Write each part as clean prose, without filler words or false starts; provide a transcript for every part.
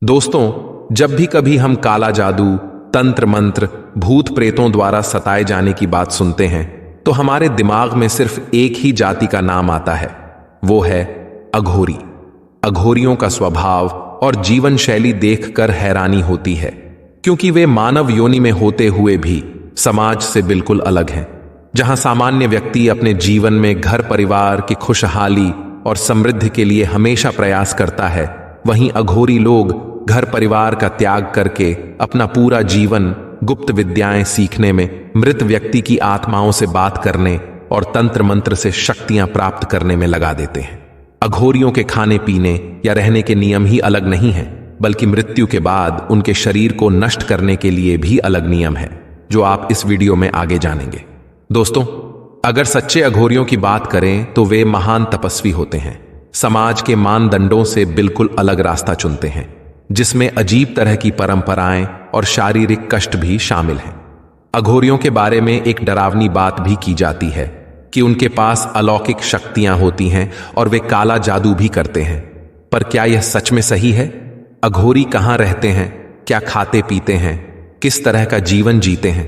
दोस्तों, जब भी कभी हम काला जादू, तंत्र मंत्र, भूत प्रेतों द्वारा सताए जाने की बात सुनते हैं तो हमारे दिमाग में सिर्फ एक ही जाति का नाम आता है, वो है अघोरी। अघोरियों का स्वभाव और जीवन शैली देखकर हैरानी होती है, क्योंकि वे मानव योनि में होते हुए भी समाज से बिल्कुल अलग हैं। जहां सामान्य व्यक्ति अपने जीवन में घर परिवार की खुशहाली और समृद्धि के लिए हमेशा प्रयास करता है, वहीं अघोरी लोग घर परिवार का त्याग करके अपना पूरा जीवन गुप्त विद्याएं सीखने में, मृत व्यक्ति की आत्माओं से बात करने और तंत्र मंत्र से शक्तियां प्राप्त करने में लगा देते हैं। अघोरियों के खाने पीने या रहने के नियम ही अलग नहीं हैं, बल्कि मृत्यु के बाद उनके शरीर को नष्ट करने के लिए भी अलग नियम है, जो आप इस वीडियो में आगे जानेंगे। दोस्तों, अगर सच्चे अघोरियों की बात करें तो वे महान तपस्वी होते हैं, समाज के मानदंडों से बिल्कुल अलग रास्ता चुनते हैं, जिसमें अजीब तरह की परंपराएं और शारीरिक कष्ट भी शामिल हैं। अघोरियों के बारे में एक डरावनी बात भी की जाती है कि उनके पास अलौकिक शक्तियां होती हैं और वे काला जादू भी करते हैं। पर क्या यह सच में सही है? अघोरी कहां रहते हैं, क्या खाते पीते हैं, किस तरह का जीवन जीते हैं,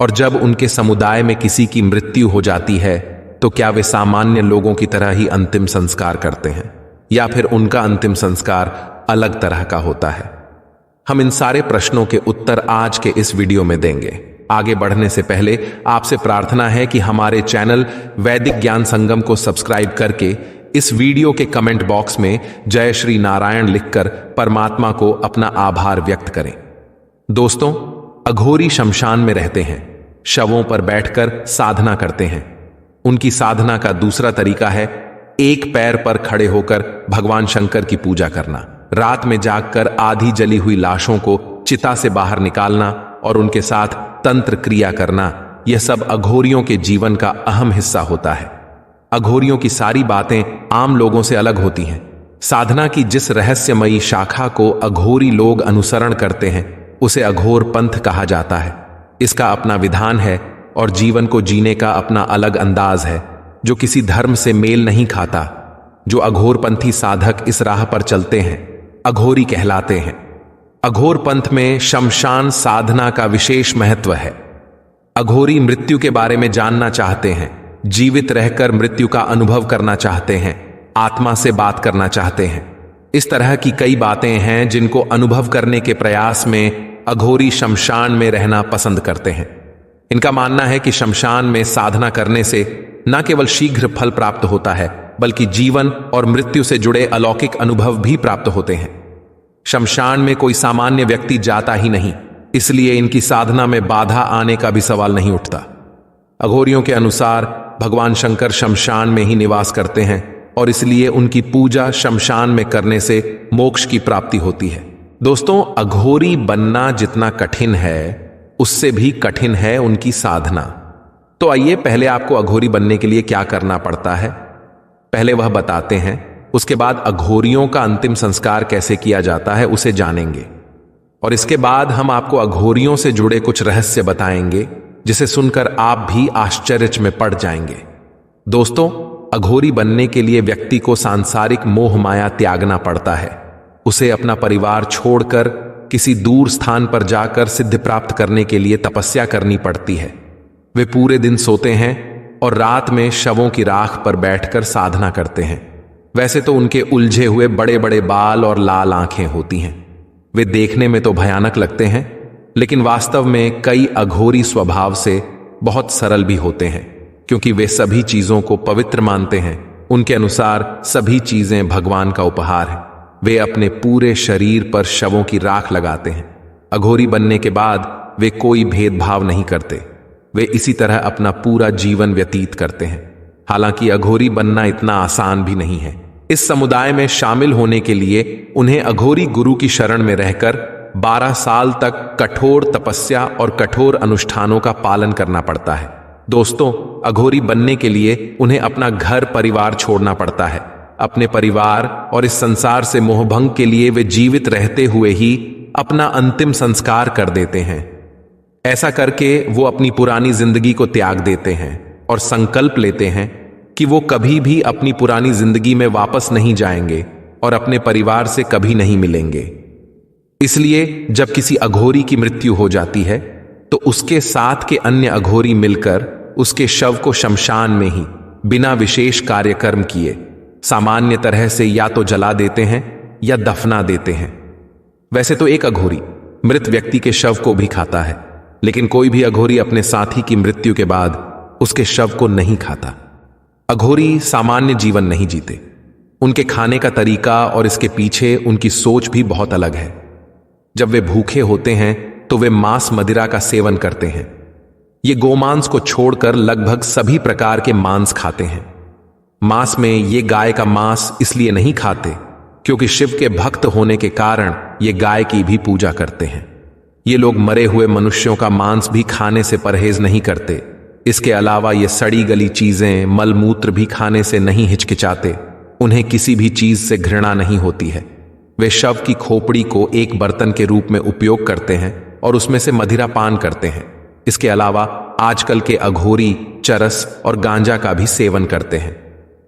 और जब उनके समुदाय में किसी की मृत्यु हो जाती है तो क्या वे सामान्य लोगों की तरह ही अंतिम संस्कार करते हैं, या फिर उनका अंतिम संस्कार अलग तरह का होता है? हम इन सारे प्रश्नों के उत्तर आज के इस वीडियो में देंगे। आगे बढ़ने से पहले आपसे प्रार्थना है कि हमारे चैनल वैदिक ज्ञान संगम को सब्सक्राइब करके इस वीडियो के कमेंट बॉक्स में जय श्री नारायण लिखकर परमात्मा को अपना आभार व्यक्त करें। दोस्तों, अघोरी शमशान में रहते हैं, शवों पर बैठकर साधना करते हैं। उनकी साधना का दूसरा तरीका है एक पैर पर खड़े होकर भगवान शंकर की पूजा करना, रात में जागकर आधी जली हुई लाशों को चिता से बाहर निकालना और उनके साथ तंत्र क्रिया करना। यह सब अघोरियों के जीवन का अहम हिस्सा होता है। अघोरियों की सारी बातें आम लोगों से अलग होती हैं। साधना की जिस रहस्यमयी शाखा को अघोरी लोग अनुसरण करते हैं, उसे अघोर पंथ कहा जाता है। इसका अपना विधान है और जीवन को जीने का अपना अलग अंदाज है, जो किसी धर्म से मेल नहीं खाता। जो अघोरपंथी साधक इस राह पर चलते हैं, अघोरी कहलाते हैं। अघोर पंथ में शमशान साधना का विशेष महत्व है। अघोरी मृत्यु के बारे में जानना चाहते हैं, जीवित रहकर मृत्यु का अनुभव करना चाहते हैं, आत्मा से बात करना चाहते हैं। इस तरह की कई बातें हैं जिनको अनुभव करने के प्रयास में अघोरी शमशान में रहना पसंद करते हैं। इनका मानना है कि शमशान में साधना करने से न केवल शीघ्र फल प्राप्त होता है, बल्कि जीवन और मृत्यु से जुड़े अलौकिक अनुभव भी प्राप्त होते हैं। शमशान में कोई सामान्य व्यक्ति जाता ही नहीं, इसलिए इनकी साधना में बाधा आने का भी सवाल नहीं उठता। अघोरियों के अनुसार भगवान शंकर शमशान में ही निवास करते हैं और इसलिए उनकी पूजा शमशान में करने से मोक्ष की प्राप्ति होती है। दोस्तों, अघोरी बनना जितना कठिन है, उससे भी कठिन है उनकी साधना। तो आइए पहले आपको अघोरी बनने के लिए क्या करना पड़ता है, पहले वह बताते हैं। उसके बाद अघोरियों का अंतिम संस्कार कैसे किया जाता है उसे जानेंगे, और इसके बाद हम आपको अघोरियों से जुड़े कुछ रहस्य बताएंगे, जिसे सुनकर आप भी आश्चर्य में पड़ जाएंगे। दोस्तों, अघोरी बनने के लिए व्यक्ति को सांसारिक मोह माया त्यागना पड़ता है। उसे अपना परिवार छोड़कर किसी दूर स्थान पर जाकर सिद्धि प्राप्त करने के लिए तपस्या करनी पड़ती है। वे पूरे दिन सोते हैं और रात में शवों की राख पर बैठकर साधना करते हैं। वैसे तो उनके उलझे हुए बड़े बड़े बाल और लाल आंखें होती हैं। वे देखने में तो भयानक लगते हैं, लेकिन वास्तव में कई अघोरी स्वभाव से बहुत सरल भी होते हैं, क्योंकि वे सभी चीजों को पवित्र मानते हैं। उनके अनुसार सभी चीजें भगवान का उपहार है। वे अपने पूरे शरीर पर शवों की राख लगाते हैं। अघोरी बनने के बाद वे कोई भेदभाव नहीं करते। वे इसी तरह अपना पूरा जीवन व्यतीत करते हैं। हालांकि अघोरी बनना इतना आसान भी नहीं है। इस समुदाय में शामिल होने के लिए उन्हें अघोरी गुरु की शरण में रहकर 12 साल तक कठोर तपस्या और कठोर अनुष्ठानों का पालन करना पड़ता है। दोस्तों, अघोरी बनने के लिए उन्हें अपना घर परिवार छोड़ना पड़ता है। अपने परिवार और इस संसार से मोहभंग के लिए वे जीवित रहते हुए ही अपना अंतिम संस्कार कर देते हैं। ऐसा करके वो अपनी पुरानी जिंदगी को त्याग देते हैं और संकल्प लेते हैं कि वो कभी भी अपनी पुरानी जिंदगी में वापस नहीं जाएंगे और अपने परिवार से कभी नहीं मिलेंगे। इसलिए जब किसी अघोरी की मृत्यु हो जाती है तो उसके साथ के अन्य अघोरी मिलकर उसके शव को शमशान में ही बिना विशेष कार्यक्रम किए सामान्य तरह से या तो जला देते हैं या दफना देते हैं। वैसे तो एक अघोरी मृत व्यक्ति के शव को भी खाता है, लेकिन कोई भी अघोरी अपने साथी की मृत्यु के बाद उसके शव को नहीं खाता। अघोरी सामान्य जीवन नहीं जीते। उनके खाने का तरीका और इसके पीछे उनकी सोच भी बहुत अलग है। जब वे भूखे होते हैं तो वे मांस मदिरा का सेवन करते हैं। ये गोमांस को छोड़कर लगभग सभी प्रकार के मांस खाते हैं। मांस में ये गाय का मांस इसलिए नहीं खाते क्योंकि शिव के भक्त होने के कारण ये गाय की भी पूजा करते हैं। ये लोग मरे हुए मनुष्यों का मांस भी खाने से परहेज नहीं करते। इसके अलावा ये सड़ी गली चीजें, मलमूत्र भी खाने से नहीं हिचकिचाते। उन्हें किसी भी चीज से घृणा नहीं होती है। वे शव की खोपड़ी को एक बर्तन के रूप में उपयोग करते हैं और उसमें से मदिरा पान करते हैं। इसके अलावा आजकल के अघोरी चरस और गांजा का भी सेवन करते हैं।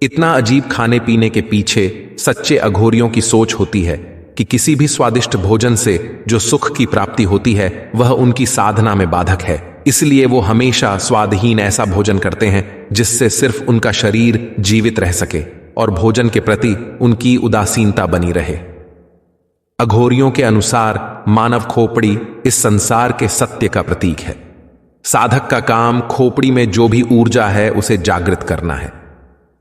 इतना अजीब खाने पीने के पीछे सच्चे अघोरियों की सोच होती है कि किसी भी स्वादिष्ट भोजन से जो सुख की प्राप्ति होती है वह उनकी साधना में बाधक है। इसलिए वो हमेशा स्वादहीन ऐसा भोजन करते हैं जिससे सिर्फ उनका शरीर जीवित रह सके और भोजन के प्रति उनकी उदासीनता बनी रहे। अघोरियों के अनुसार मानव खोपड़ी इस संसार के सत्य का प्रतीक है। साधक का काम खोपड़ी में जो भी ऊर्जा है उसे जागृत करना है।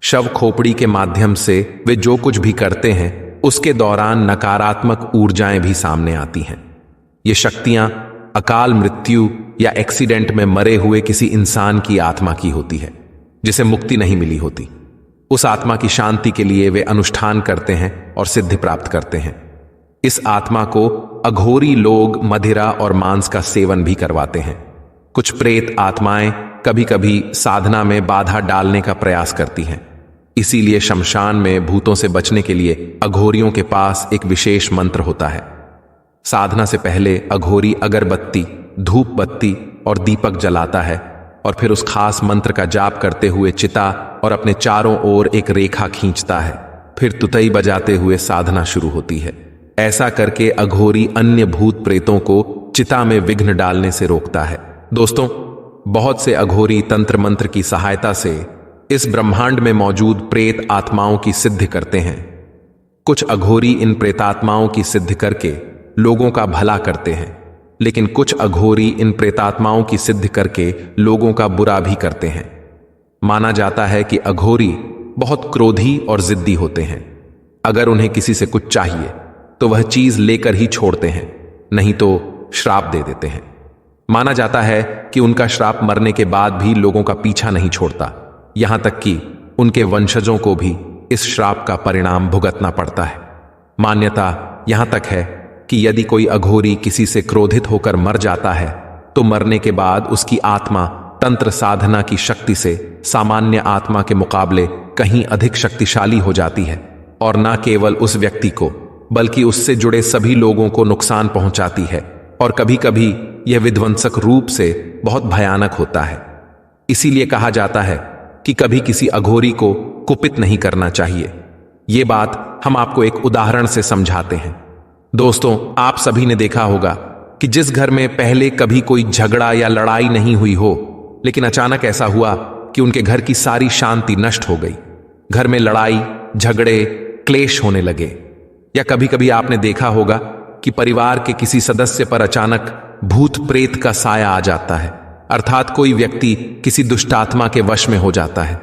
शव खोपड़ी के माध्यम से वे जो कुछ भी करते हैं उसके दौरान नकारात्मक ऊर्जाएं भी सामने आती हैं। ये शक्तियां अकाल मृत्यु या एक्सीडेंट में मरे हुए किसी इंसान की आत्मा की होती है जिसे मुक्ति नहीं मिली होती। उस आत्मा की शांति के लिए वे अनुष्ठान करते हैं और सिद्धि प्राप्त करते हैं। इस आत्मा को अघोरी लोग मदिरा और मांस का सेवन भी करवाते हैं। कुछ प्रेत आत्माएं कभी कभी साधना में बाधा डालने का प्रयास करती हैं। इसीलिए शमशान में भूतों से बचने के लिए अघोरियों के पास एक विशेष मंत्र होता है। साधना से पहले अघोरी अगरबत्ती, धूप बत्ती और दीपक जलाता है और फिर उस खास मंत्र का जाप करते हुए चिता और अपने चारों ओर एक रेखा खींचता है। फिर तुतई बजाते हुए साधना शुरू होती है। ऐसा करके अघोरी अन्य भूत प्रेतों को चिता में विघ्न डालने से रोकता है। दोस्तों, बहुत से अघोरी तंत्र मंत्र की सहायता से इस ब्रह्मांड में मौजूद प्रेत आत्माओं की सिद्धि करते हैं। कुछ अघोरी इन प्रेतात्माओं की सिद्धि करके लोगों का भला करते हैं, लेकिन कुछ अघोरी इन प्रेतात्माओं की सिद्धि करके लोगों का बुरा भी करते हैं। माना जाता है कि अघोरी बहुत क्रोधी और जिद्दी होते हैं। अगर उन्हें किसी से कुछ चाहिए तो वह चीज लेकर ही छोड़ते हैं, नहीं तो श्राप दे देते हैं। माना जाता है कि उनका श्राप मरने के बाद भी लोगों का पीछा नहीं छोड़ता, यहां तक कि उनके वंशजों को भी इस श्राप का परिणाम भुगतना पड़ता है। मान्यता यहां तक है कि यदि कोई अघोरी किसी से क्रोधित होकर मर जाता है तो मरने के बाद उसकी आत्मा तंत्र साधना की शक्ति से सामान्य आत्मा के मुकाबले कहीं अधिक शक्तिशाली हो जाती है और न केवल उस व्यक्ति को बल्कि उससे जुड़े सभी लोगों को नुकसान पहुंचाती है और कभी कभी यह विध्वंसक रूप से बहुत भयानक होता है। इसीलिए कहा जाता है कि कभी किसी अघोरी को कुपित नहीं करना चाहिए। ये बात हम आपको एक उदाहरण से समझाते हैं। दोस्तों, आप सभी ने देखा होगा कि जिस घर में पहले कभी कोई झगड़ा या लड़ाई नहीं हुई हो, लेकिन अचानक ऐसा हुआ कि उनके घर की सारी शांति नष्ट हो गई। घर में लड़ाई, झगड़े, क्लेश होने लगे। या कभी कभी आपने देखा होगा कि परिवार के किसी सदस्य पर अचानक भूत प्रेत का साया आ जाता है, अर्थात कोई व्यक्ति किसी दुष्टात्मा के वश में हो जाता है।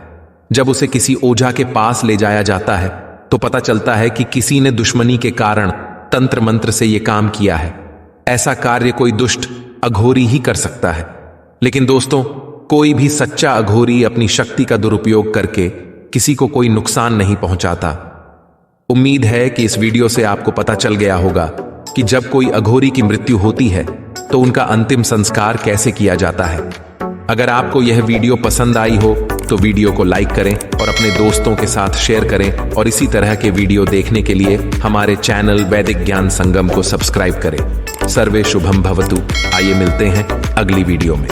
जब उसे किसी ओझा के पास ले जाया जाता है तो पता चलता है कि किसी ने दुश्मनी के कारण तंत्र मंत्र से यह काम किया है। ऐसा कार्य कोई दुष्ट अघोरी ही कर सकता है। लेकिन दोस्तों, कोई भी सच्चा अघोरी अपनी शक्ति का दुरुपयोग करके किसी को कोई नुकसान नहीं पहुंचाता। उम्मीद है कि इस वीडियो से आपको पता चल गया होगा कि जब कोई अघोरी की मृत्यु होती है तो उनका अंतिम संस्कार कैसे किया जाता है। अगर आपको यह वीडियो पसंद आई हो तो वीडियो को लाइक करें और अपने दोस्तों के साथ शेयर करें और इसी तरह के वीडियो देखने के लिए हमारे चैनल वैदिक ज्ञान संगम को सब्सक्राइब करें। सर्वे शुभम भवतु। आइए मिलते हैं अगली वीडियो में।